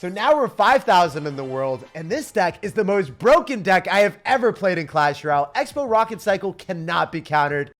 So now we're 5,000 in the world, and this deck is the most broken deck I have ever played in Clash Royale. Xbow Rocket Cycle cannot be countered.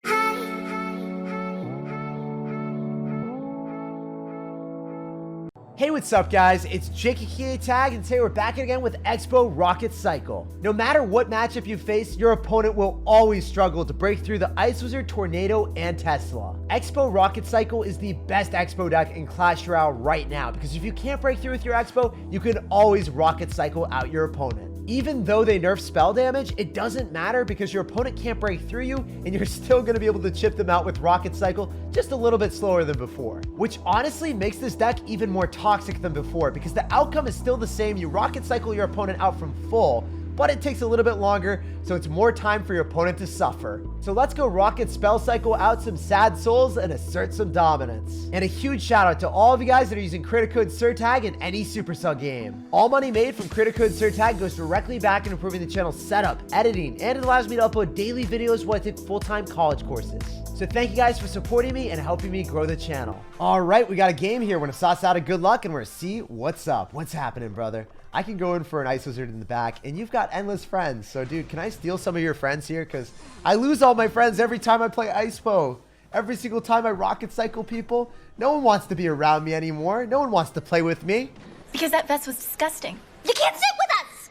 Hey, what's up guys? It's SirTagCR, and today we're back again with Xbow Rocket Cycle. No matter what matchup you face, your opponent will always struggle to break through the Ice Wizard, Tornado, and Tesla. Xbow Rocket Cycle is the best Xbow deck in Clash Royale right now, because if you can't break through with your Xbow, you can always Rocket Cycle out your opponent. Even though they nerf spell damage, it doesn't matter because your opponent can't break through you, and you're still going to be able to chip them out with Rocket Cycle just a little bit slower than before. Which honestly makes this deck even more toxic than before, because the outcome is still the same. You Rocket Cycle your opponent out from full, but it takes a little bit longer, so it's more time for your opponent to suffer. So let's go Rocket Spell Cycle out some sad souls and assert some dominance. And a huge shout out to all of you guys that are using credit code SirTag in any Supercell game. All money made from credit code SirTag goes directly back into improving the channel's setup, editing, and it allows me to upload daily videos while I take full-time college courses. So thank you guys for supporting me and helping me grow the channel. All right, we got a game here. We're gonna sauce out a good luck and we're gonna see what's up. What's happening, brother? I can go in for an Ice Wizard in the back, and you've got endless friends. So, dude, can I steal some of your friends here? Because I lose all my friends every time I play icebow. Every single time I Rocket Cycle people, no one wants to be around me anymore. No one wants to play with me. Because that vest was disgusting. You can't sit with us!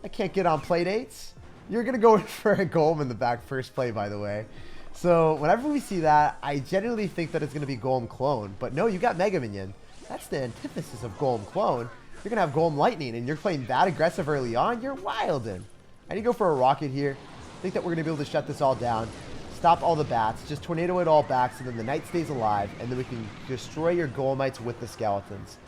I can't get on play dates. You're going to go in for a golem in the back first play, by the way. So, whenever we see that, I genuinely think that it's going to be golem clone. But no, you got Mega Minion. That's the antithesis of golem clone. You're going to have Golem Lightning, and you're playing that aggressive early on, you're wildin'. I need to go for a Rocket here. I think that we're going to be able to shut this all down. Stop all the bats. Just tornado it all back so then the knight stays alive, and then we can destroy your Golemites with the skeletons.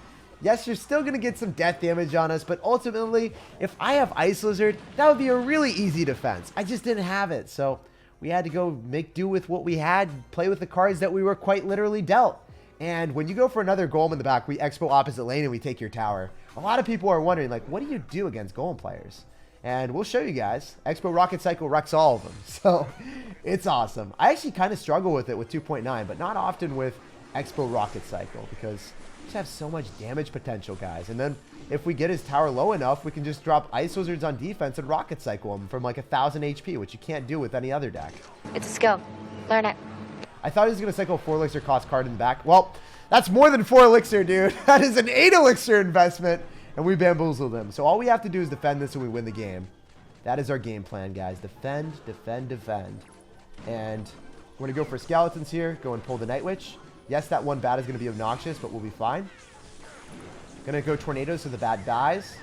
Yes, you're still going to get some death damage on us, but ultimately, if I have Ice Lizard, that would be a really easy defense. I just didn't have it, so we had to go make do with what we had, play with the cards that we were quite literally dealt. And when you go for another golem in the back, we expo opposite lane and we take your tower. A lot of people are wondering, like, what do you do against golem players? And we'll show you guys. Expo Rocket Cycle wrecks all of them. So it's awesome. I actually kind of struggle with it with 2.9, but not often with Expo Rocket Cycle because we just have so much damage potential, guys. And then if we get his tower low enough, we can just drop Ice Wizards on defense and Rocket Cycle him from like 1,000 HP, which you can't do with any other deck. It's a skill. Learn it. I thought he was going to cycle 4 elixir cost card in the back. Well, that's more than 4 elixir, dude. That is an 8 elixir investment, and we bamboozled him. So all we have to do is defend this and we win the game. That is our game plan, guys. Defend, defend, defend. And we're going to go for skeletons here. Go and pull the Night Witch. Yes, that one bat is going to be obnoxious, but we'll be fine. Going to go tornado so the bat dies.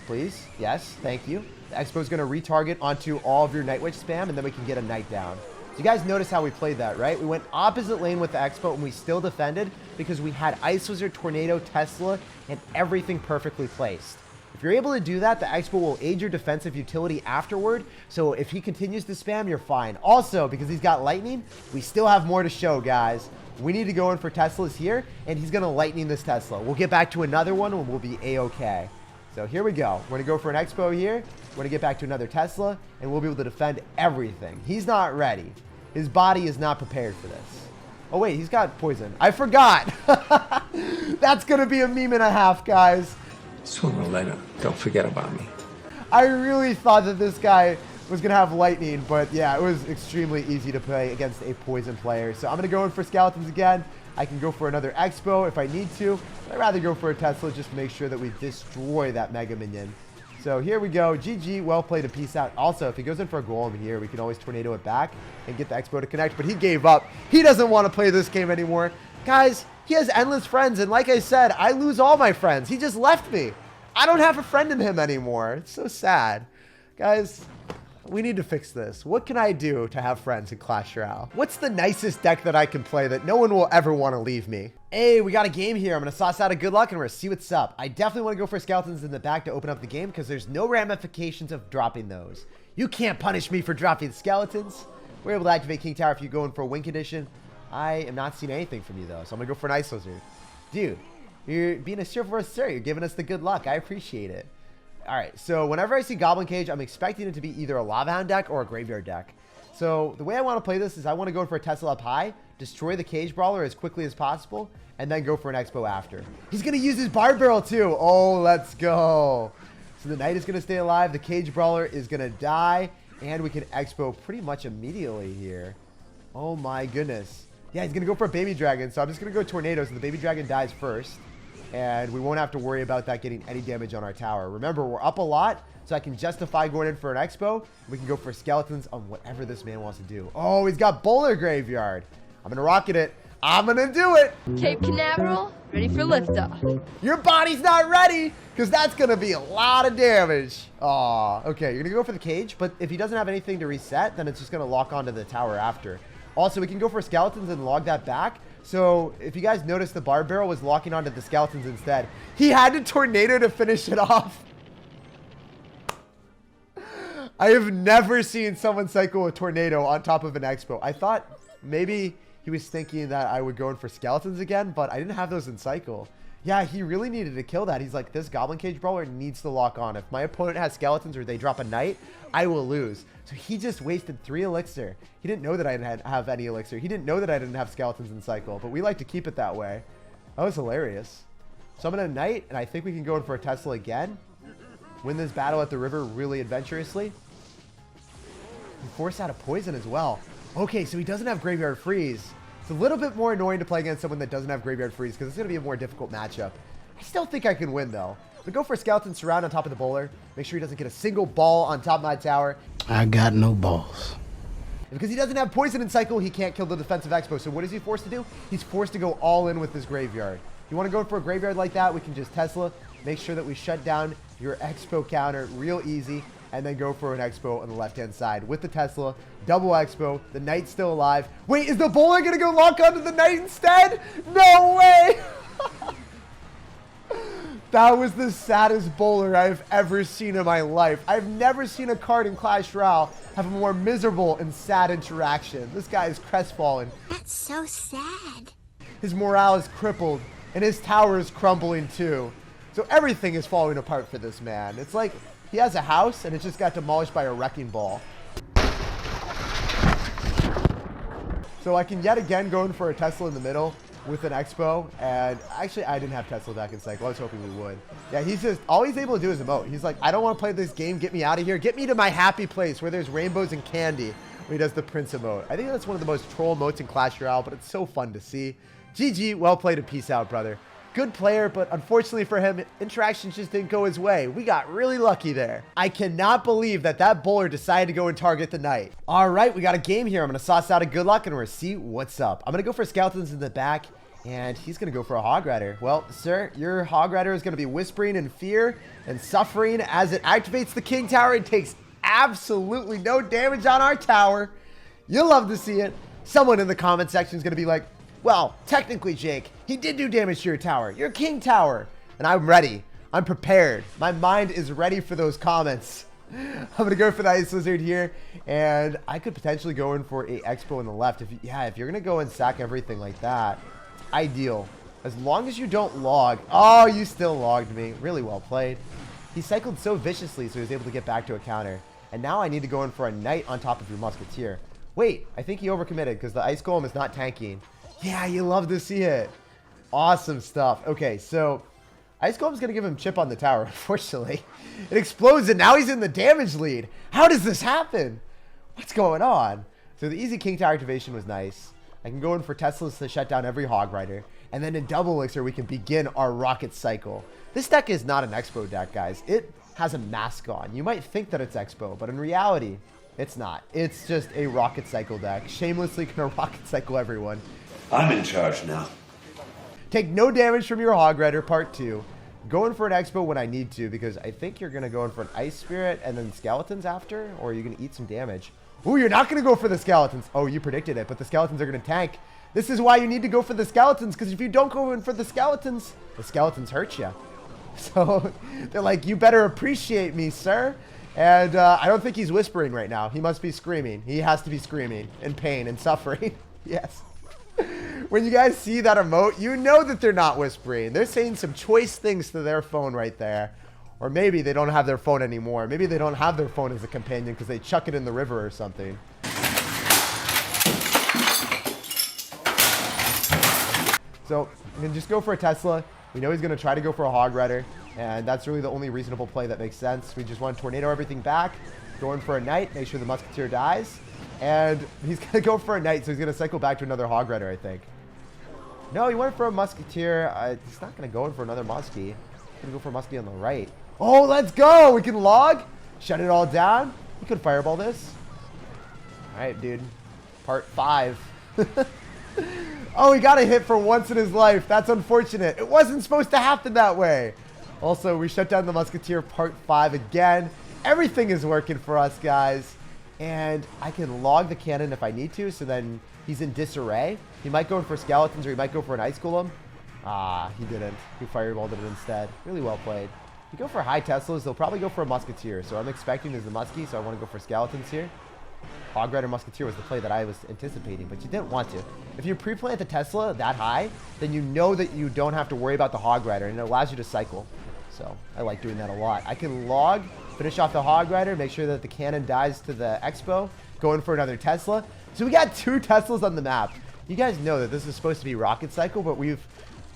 Please. Yes, thank you. The Expo is going to retarget onto all of your Night Witch spam, and then we can get a Knight down. You guys notice how we played that, right? We went opposite lane with the Expo and we still defended because we had Ice Wizard, Tornado, Tesla, and everything perfectly placed. If you're able to do that, the Expo will aid your defensive utility afterward. So if he continues to spam, you're fine. Also, because he's got Lightning, we still have more to show, guys. We need to go in for Teslas here, and he's going to Lightning this Tesla. We'll get back to another one and we'll be A-okay. So here we go. We're going to go for an Expo here. We're going to get back to another Tesla, and we'll be able to defend everything. He's not ready. His body is not prepared for this. Oh, wait, he's got poison. I forgot. That's going to be a meme and a half, guys. Sooner or later, don't forget about me. I really thought that this guy was going to have lightning, but yeah, it was extremely easy to play against a poison player. So I'm going to go in for skeletons again. I can go for another Expo if I need to. But I'd rather go for a Tesla just to make sure that we destroy that Mega Minion. So here we go. GG, well played and peace out. Also, if he goes in for a golem here, we can always tornado it back and get the Expo to connect. But he gave up. He doesn't want to play this game anymore. Guys, he has endless friends. And like I said, I lose all my friends. He just left me. I don't have a friend in him anymore. It's so sad. Guys, we need to fix this. What can I do to have friends in Clash Royale? What's the nicest deck that I can play that no one will ever want to leave me? Hey, we got a game here. I'm going to sauce out a good luck and we're going to see what's up. I definitely want to go for skeletons in the back to open up the game because there's no ramifications of dropping those. You can't punish me for dropping skeletons. We're able to activate King Tower if you go in for a win condition. I am not seeing anything from you though, so I'm going to go for an Ice Wizard. Dude, you're being a chivalrous sir. You're giving us the good luck. I appreciate it. All right, so whenever I see Goblin Cage, I'm expecting it to be either a Lava Hound deck or a Graveyard deck. So the way I want to play this is I want to go for a Tesla up high, destroy the cage brawler as quickly as possible, and then go for an Xbow after. He's going to use his bar barrel too. Oh, let's go. So the knight is going to stay alive. The cage brawler is going to die, and we can Xbow pretty much immediately here. Oh my goodness. Yeah, he's going to go for a baby dragon. So I'm just going to go tornado so the baby dragon dies first. And we won't have to worry about that getting any damage on our tower. Remember, we're up a lot, so I can justify going in for an Xbow. We can go for skeletons on whatever this man wants to do. Oh, he's got Bowler Graveyard. I'm going to rocket it. I'm going to do it. Cape Canaveral, ready for liftoff. Your body's not ready, because that's going to be a lot of damage. Aw, okay, you're going to go for the cage, but if he doesn't have anything to reset, then it's just going to lock onto the tower after. Also, we can go for skeletons and log that back. So if you guys noticed, the bar barrel was locking onto the skeletons instead. He had to tornado to finish it off. I have never seen someone cycle a tornado on top of an Xbow. I thought maybe he was thinking that I would go in for skeletons again, but I didn't have those in cycle. Yeah, he really needed to kill that. He's like, this goblin cage brawler needs to lock on. If my opponent has skeletons or they drop a knight, I will lose. So he just wasted 3 elixir. He didn't know that I didn't have any elixir. He didn't know that I didn't have skeletons in cycle, but we like to keep it that way. That was hilarious. So I'm going to knight, and I think we can go in for a Tesla again. Win this battle at the river really adventurously. And force out a poison as well. Okay, so he doesn't have Graveyard Freeze. It's a little bit more annoying to play against someone that doesn't have Graveyard Freeze because it's going to be a more difficult matchup. I still think I can win, though. We go for a Skeleton Surround on top of the bowler. Make sure he doesn't get a single ball on top of my tower. I got no balls. Because he doesn't have poison in cycle, he can't kill the defensive Xbow. So what is he forced to do? He's forced to go all in with his graveyard. You want to go for a graveyard like that, we can just Tesla. Make sure that we shut down your Xbow counter real easy. And then go for an Xbow on the left-hand side with the Tesla. Double Xbow. The knight's still alive. Wait, is the bowler going to go lock onto the knight instead? No way! That was the saddest bowler I've ever seen in my life. I've never seen a card in Clash Royale have a more miserable and sad interaction. This guy is crestfallen. That's so sad. His morale is crippled, and his tower is crumbling too. So everything is falling apart for this man. It's like he has a house, and it just got demolished by a wrecking ball. So I can yet again go in for a Tesla in the middle with an Xbow, and actually I didn't have Tesla back in cycle. I was hoping we would. Yeah, he's just, all he's able to do is emote. He's like, I don't want to play this game. Get me out of here. Get me to my happy place where there's rainbows and candy. When he does the Prince emote. I think that's one of the most troll emotes in Clash Royale, but it's so fun to see. GG, well played and peace out, brother. Good player, but unfortunately for him, interactions just didn't go his way. We got really lucky there. I cannot believe that that bowler decided to go and target the knight. All right, we got a game here. I'm going to sauce out a good luck, and we're going to see what's up. I'm going to go for skeletons in the back, and he's going to go for a hog rider. Well, sir, your hog rider is going to be whispering in fear and suffering as it activates the king tower and takes absolutely no damage on our tower. You'll love to see it. Someone in the comment section is going to be like, well, technically, Jake, he did do damage to your tower, your king tower. And I'm ready. I'm prepared. My mind is ready for those comments. I'm going to go for the Ice Lizard here. And I could potentially go in for a Xbow on the left. If you're going to go and sack everything like that, ideal. As long as you don't log. Oh, you still logged me. Really well played. He cycled so viciously, so he was able to get back to a counter. And now I need to go in for a knight on top of your musketeer. Wait, I think he overcommitted because the ice golem is not tanking. Yeah, you love to see it. Awesome stuff. Okay, so Ice Golem's going to give him chip on the tower, unfortunately. It explodes, and now he's in the damage lead. How does this happen? What's going on? So the easy king tower activation was nice. I can go in for Teslas to shut down every hog rider. And then in double elixir, we can begin our rocket cycle. This deck is not an Xbow deck, guys. It has a mask on. You might think that it's Xbow, but in reality, it's not. It's just a rocket cycle deck. Shamelessly gonna rocket cycle everyone. I'm in charge now. Take no damage from your hog rider, part 2. Go in for an Xbow when I need to, because I think you're going to go in for an ice spirit and then skeletons after, or you're going to eat some damage. Ooh, you're not going to go for the skeletons. Oh, you predicted it, but the skeletons are going to tank. This is why you need to go for the skeletons, because if you don't go in for the skeletons hurt you. So they're like, you better appreciate me, sir. And I don't think he's whispering right now. He must be screaming. He has to be screaming in pain and suffering. Yes. When you guys see that emote, you know that they're not whispering. They're saying some choice things to their phone right there. Or maybe they don't have their phone anymore. Maybe they don't have their phone as a companion because they chuck it in the river or something. So we can just go for a Tesla. We know he's going to try to go for a Hog Rider, and that's really the only reasonable play that makes sense. We just want to tornado everything back, go in for a Knight, make sure the Musketeer dies, and he's going to go for a Knight, so he's going to cycle back to another Hog Rider, I think. No, he went for a Musketeer. He's not going to go in for another Muskie. He's going to go for a Muskie on the right. Oh, let's go! We can log, shut it all down. We could fireball this. All right, dude. Part 5. Oh, he got a hit for once in his life. That's unfortunate. It wasn't supposed to happen that way. Also, we shut down the Musketeer part 5 again. Everything is working for us, guys. And I can log the cannon if I need to, so then he's in disarray. He might go in for skeletons, or he might go for an ice golem. Ah, he didn't. He fireballed it instead. Really well played. If you go for high Teslas, they'll probably go for a Musketeer. So I'm expecting there's a Muskie, so I want to go for skeletons here. Hog Rider Musketeer was the play that I was anticipating, but you didn't want to. If you pre-plant the Tesla that high, then you know that you don't have to worry about the Hog Rider, and it allows you to cycle. So I like doing that a lot. I can log, finish off the Hog Rider, make sure that the cannon dies to the Xbow, go in for another Tesla. So we got 2 Teslas on the map. You guys know that this is supposed to be Rocket Cycle, but we've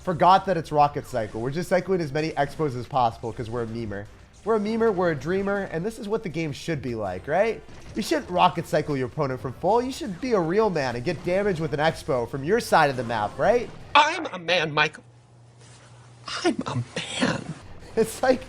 forgot that it's Rocket Cycle. We're just cycling as many Xbows as possible because we're a memer. We're a memer, we're a dreamer, and this is what the game should be like, right? You shouldn't rocket cycle your opponent from full. You should be a real man and get damage with an Xbow from your side of the map, right? I'm a man, Michael. I'm a man. It's like,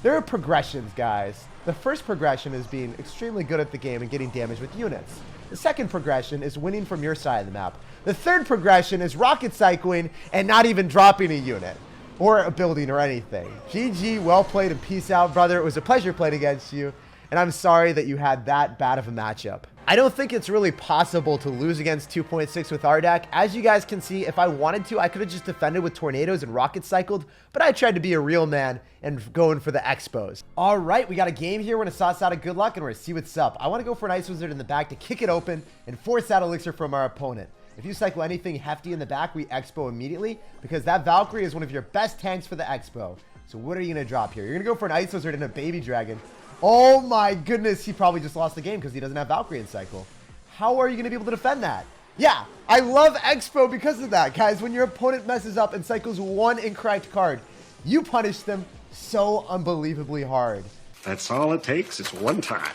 there are progressions, guys. The first progression is being extremely good at the game and getting damage with units. The second progression is winning from your side of the map. The third progression is rocket cycling and not even dropping a unit or a building or anything. GG, well played, and peace out, brother. It was a pleasure playing against you, and I'm sorry that you had that bad of a matchup. I don't think it's really possible to lose against 2.6 with our deck. As you guys can see, if I wanted to, I could have just defended with tornadoes and rocket cycled, but I tried to be a real man and going for the Xbows. All right, we got a game here. We're going to sauce out a good luck, and we're going to see what's up. I want to go for an Ice Wizard in the back to kick it open and force out Elixir from our opponent. If you cycle anything hefty in the back, we Xbow immediately, because that Valkyrie is one of your best tanks for the Xbow. So what are you going to drop here? You're going to go for an Ice Wizard and a Baby Dragon. Oh my goodness, he probably just lost the game because he doesn't have Valkyrie in cycle. How are you going to be able to defend that? Yeah, I love Xbow because of that, guys. When your opponent messes up and cycles one incorrect card, you punish them so unbelievably hard. That's all it takes is one time.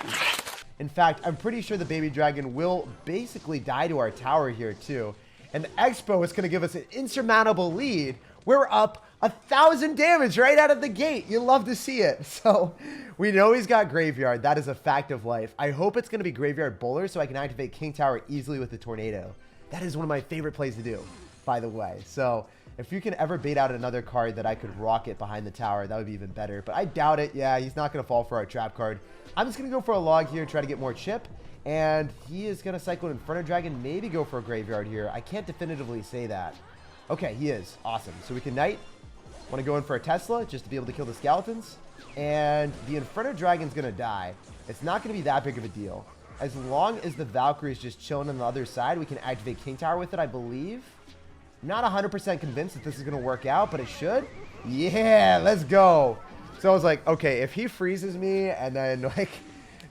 In fact, I'm pretty sure the Baby Dragon will basically die to our tower here too. And the Xbow is going to give us an insurmountable lead. We're up 1,000 damage right out of the gate. You love to see it. So we know he's got Graveyard. That is a fact of life. I hope it's going to be Graveyard Bowler so I can activate King Tower easily with the Tornado. That is one of my favorite plays to do, by the way. So if you can ever bait out another card that I could rocket behind the tower, that would be even better. But I doubt it. Yeah, he's not going to fall for our trap card. I'm just going to go for a log here, try to get more chip. And he is going to cycle an Inferno Dragon, maybe go for a Graveyard here. I can't definitively say that. Okay, he is. Awesome. So we can Knight. Want to go in for a Tesla just to be able to kill the skeletons. And the Inferno Dragon's going to die. It's not going to be that big of a deal. As long as the Valkyrie is just chilling on the other side, we can activate King Tower with it, I believe. I'm not 100% convinced that this is going to work out, but it should. Yeah, let's go. So I was like, okay, if he freezes me and then like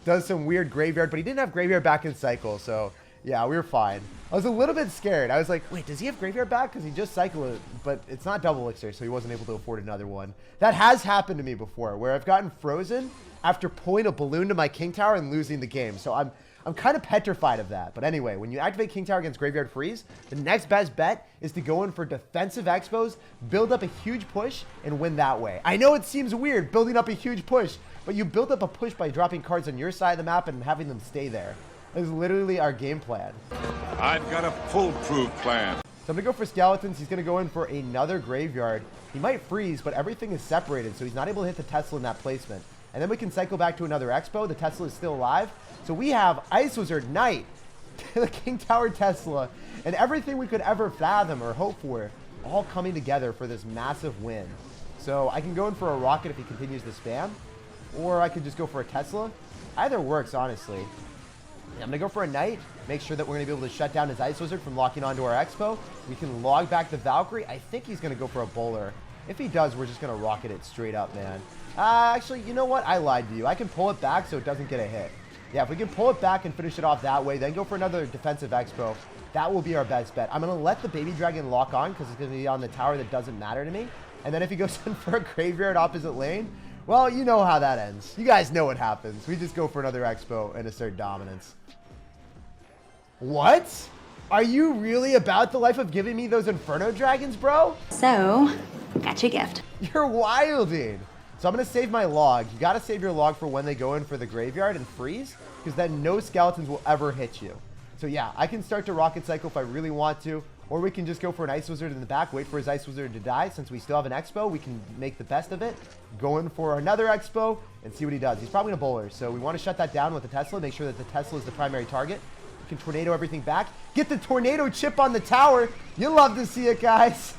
does some weird Graveyard, but he didn't have Graveyard back in cycle, so yeah, we were fine. I was a little bit scared. I was like, wait, does he have Graveyard back? Because he just cycled it, but it's not double Elixir, so he wasn't able to afford another one. That has happened to me before, where I've gotten frozen after pulling a balloon to my King Tower and losing the game. So I'm kind of petrified of that. But anyway, when you activate King Tower against Graveyard Freeze, the next best bet is to go in for defensive Xbows, build up a huge push, and win that way. I know it seems weird building up a huge push, but you build up a push by dropping cards on your side of the map and having them stay there. That is literally our game plan. I've got a foolproof plan. So I'm going to go for skeletons. He's going to go in for another Graveyard. He might freeze, but everything is separated, so he's not able to hit the Tesla in that placement. And then we can cycle back to another Xbow. The Tesla is still alive. So we have Ice Wizard, Knight, the King Tower Tesla, and everything we could ever fathom or hope for all coming together for this massive win. So I can go in for a rocket if he continues to spam, or I could just go for a Tesla. Either works, honestly. I'm going to go for a Knight, make sure that we're going to be able to shut down his Ice Wizard from locking onto our Xbow. We can log back the Valkyrie. I think he's going to go for a Bowler. If he does, we're just going to rocket it straight up, man. Actually, you know what? I lied to you. I can pull it back so it doesn't get a hit. Yeah, if we can pull it back and finish it off that way, then go for another defensive Xbow, that will be our best bet. I'm going to let the baby dragon lock on because it's going to be on the tower that doesn't matter to me. And then if he goes in for a graveyard opposite lane, well, you know how that ends. You guys know what happens. We just go for another Xbow and assert dominance. What? Are you really about the life of giving me those Inferno Dragons, bro? So, got you a gift. You're wilding. So I'm going to save my log. You got to save your log for when they go in for the graveyard and freeze, because then no skeletons will ever hit you. So yeah, I can start to rocket cycle if I really want to, or we can just go for an Ice Wizard in the back, wait for his Ice Wizard to die. Since we still have an Xbow, we can make the best of it. Go in for another Xbow and see what he does. He's probably going to bowler, so we want to shut that down with the Tesla, make sure that the Tesla is the primary target. We can tornado everything back. Get the tornado chip on the tower. You'll love to see it, guys.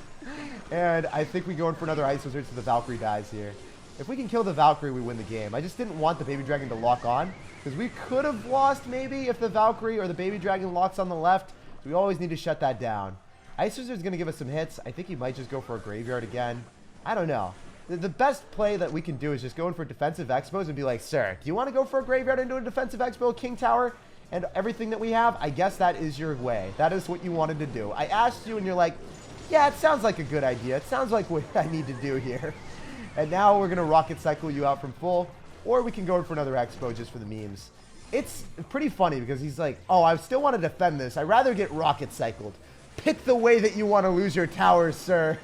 And I think we go in for another Ice Wizard so the Valkyrie dies here. If we can kill the Valkyrie, we win the game. I just didn't want the baby dragon to lock on, because we could have lost maybe if the Valkyrie or the baby dragon locks on the left. So we always need to shut that down. Ice Wizard's going to give us some hits. I think he might just go for a graveyard again. I don't know. The best play that we can do is just go in for defensive Xbows and be like, sir, do you want to go for a graveyard and do a defensive Xbow, King Tower, and everything that we have? I guess that is your way. That is what you wanted to do. I asked you and you're like, yeah, it sounds like a good idea. It sounds like what I need to do here. And now we're going to rocket cycle you out from full, or we can go in for another Xbow just for the memes. It's pretty funny because he's like, oh, I still want to defend this. I'd rather get rocket cycled. Pick the way that you want to lose your towers, sir.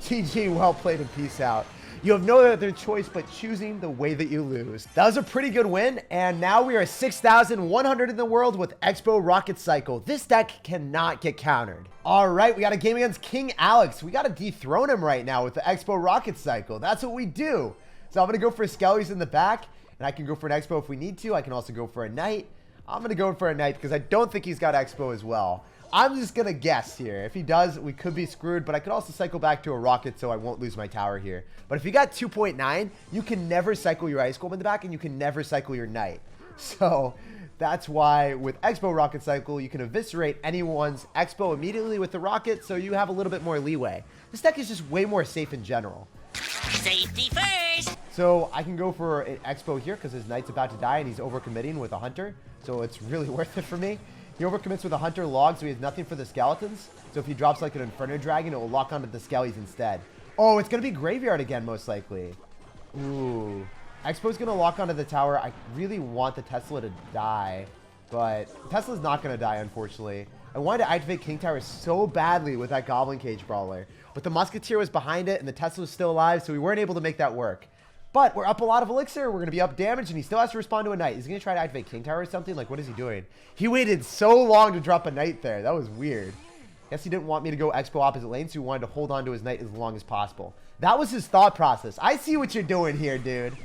GG, well played and peace out. You have no other choice but choosing the way that you lose. That was a pretty good win, and now we are 6,100 in the world with Xbow Rocket Cycle. This deck cannot get countered. All right, we got a game against King Alex. We got to dethrone him right now with the Xbow Rocket Cycle. That's what we do. So I'm going to go for skellies in the back, and I can go for an Xbow if we need to. I can also go for a Knight. I'm going to go for a Knight because I don't think he's got Xbow as well. I'm just going to guess here. If he does, we could be screwed, but I could also cycle back to a rocket so I won't lose my tower here. But if you got 2.9, you can never cycle your Ice Golem in the back, and you can never cycle your Knight. So that's why with Xbow Rocket Cycle, you can eviscerate anyone's Xbow immediately with the rocket, so you have a little bit more leeway. This deck is just way more safe in general. Safety first! So I can go for an Xbow here because his Knight's about to die, and he's overcommitting with a Hunter, so it's really worth it for me. He overcommits with a Hunter log, so he has nothing for the skeletons. So if he drops like an Inferno Dragon, it will lock onto the skellies instead. Oh, it's going to be Graveyard again, most likely. Ooh. Xbow's going to lock onto the tower. I really want the Tesla to die, but Tesla's not going to die, unfortunately. I wanted to activate King Tower so badly with that Goblin Cage Brawler, but the Musketeer was behind it, and the Tesla was still alive, so we weren't able to make that work. But we're up a lot of elixir. We're going to be up damage, and he still has to respond to a Knight. Is he going to try to activate King Tower or something? Like, what is he doing? He waited so long to drop a Knight there. That was weird. Guess he didn't want me to go Xbow opposite lane, so he wanted to hold on to his Knight as long as possible. That was his thought process. I see what you're doing here, dude.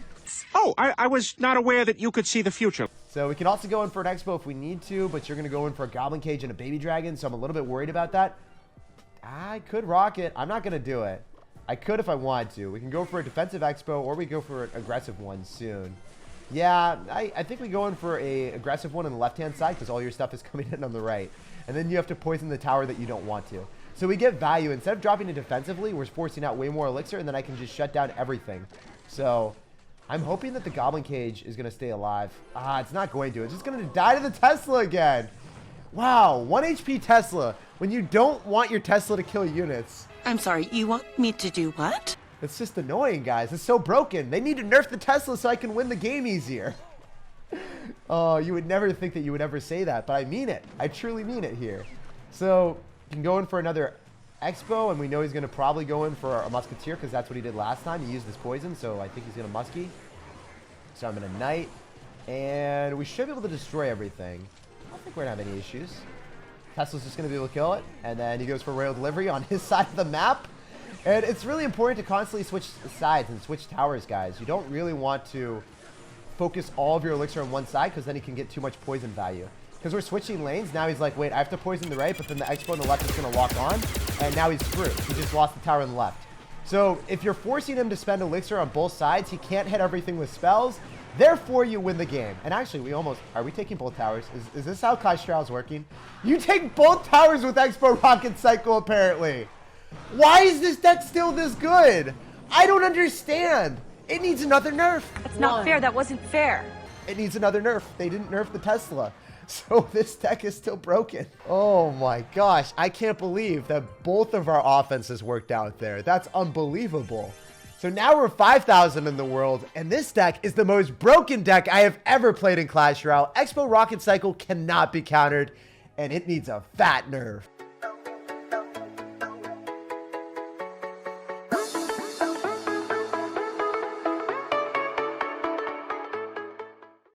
Oh, I was not aware that you could see the future. So we can also go in for an Xbow if we need to, but you're going to go in for a Goblin Cage and a Baby Dragon, so I'm a little bit worried about that. I could rock it. I'm not going to do it. I could if I wanted to. We can go for a defensive Xbow, or we go for an aggressive one soon. Yeah, I think we go in for a aggressive one on the left-hand side because all your stuff is coming in on the right. And then you have to poison the tower that you don't want to. So we get value. Instead of dropping it defensively, we're forcing out way more elixir, and then I can just shut down everything. So I'm hoping that the Goblin Cage is going to stay alive. It's not going to. It's just going to die to the Tesla again. Wow, 1 HP Tesla when you don't want your Tesla to kill units. I'm sorry, you want me to do what? It's just annoying, guys. It's so broken. They need to nerf the Tesla so I can win the game easier. Oh, you would never think that you would ever say that, but I mean it. I truly mean it here. So you can go in for another Xbow, and we know he's going to probably go in for a Musketeer because that's what he did last time. He used his poison, so I think he's going to Muskie. So I'm going to Knight, and we should be able to destroy everything. I don't think we're going to have any issues. Tesla's just going to be able to kill it, and then he goes for Royal Delivery on his side of the map. And it's really important to constantly switch sides and switch towers, guys. You don't really want to focus all of your elixir on one side because then he can get too much poison value. Because we're switching lanes, now he's like, wait, I have to poison the right, but then the Xbow on the left is going to lock on, and now he's screwed. He just lost the tower on the left. So if you're forcing him to spend elixir on both sides, he can't hit everything with spells. Therefore, you win the game. And actually, we almost... Are we taking both towers? Is this how Kai Strahl's working? You take both towers with Xbow Rocket Cycle, apparently. Why is this deck still this good? I don't understand. It needs another nerf. That's not fair. That wasn't fair. it needs another nerf. They didn't nerf the Tesla. So this deck is still broken. Oh my gosh. I can't believe that both of our offenses worked out there. That's unbelievable. So now we're 5,000 in the world, and this deck is the most broken deck I have ever played in Clash Royale. Xbow Rocket Cycle cannot be countered, and it needs a fat nerf.